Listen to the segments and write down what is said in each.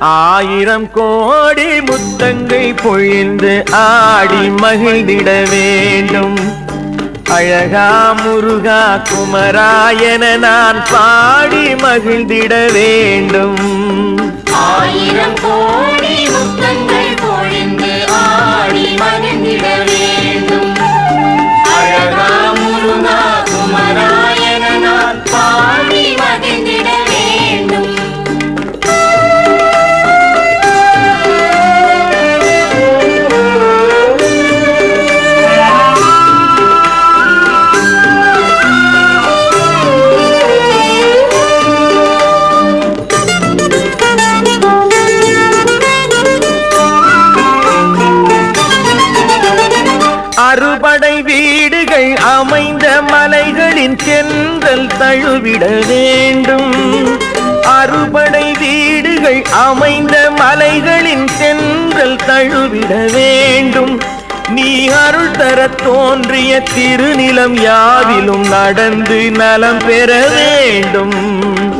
ஆயிரம் கோடி முத்தங்கை பொழிந்து ஆடி மகிழ்ந்திட வேண்டும். அழகா முருகா குமராயன நான் பாடி மகிழ்ந்திட வேண்டும். ஆயிரம் கோடி முத்தங்கள் பொழிந்து ஆடி மகிழ்ந்திட வேண்டும். அழகா முருகா குமராயன நான் பாடி மகிழ்ந்திட வேண்டும். அறுபடை வீடுகள் அமைந்த மலைகளின் தென்றல் தழுவிட வேண்டும். அறுபடை வீடுகள் அமைந்த மலைகளின் தென்றல் தழுவிட வேண்டும். நீ அருள் தர தோன்றிய திருநிலம் யாவிலும் நடந்து நலம் பெற வேண்டும்.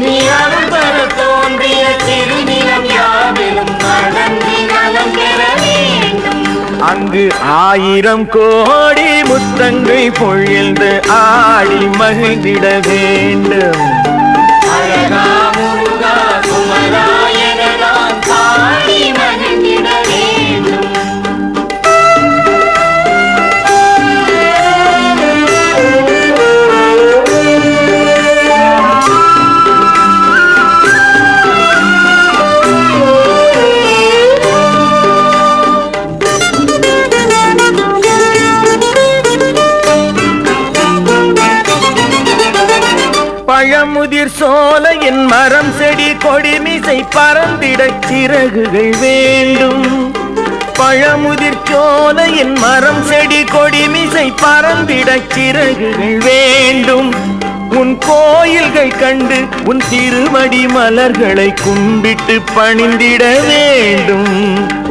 நீ அருள் தர தோன்றிய திருநிலம் யாவிலும் நடந்து நலம் பெற வேண்டும். அங்கு ஆயிரம் கோடி முத்தங்கை பொழிந்து ஆடி மகிழ்ந்திட வேண்டும். அழகா முருகா குமராயன நான் பாடி மகிழ்ந்திட வேண்டும். பழமுதிர் சோலையின் மரம் செடி கொடிமிசை பறந்திட சிறகுகள் வேண்டும். பழமுதிர் சோலையின் மரம் செடி கொடிமிசை பறந்திட சிறகுகள் வேண்டும். உன் கோயில்கள் கண்டு உன் திருமடி மலர்களை கும்பிட்டு பணிந்திட வேண்டும்.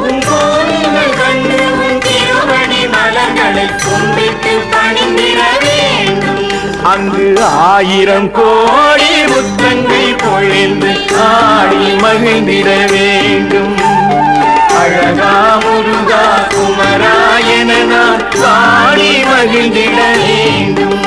உன் கோயில்கள் கண்டு உன் திருமடி மலர்களை கும்பிட்டு பணிந்திட வேண்டும். அங்கு ஆயிரம் கோடி முத்தங்கை பொழிந்து ஆடி மகிழ்ந்திட வேண்டும். அழகா முருகா குமராயன நான் பாடி மகிழ்ந்திட வேண்டும்.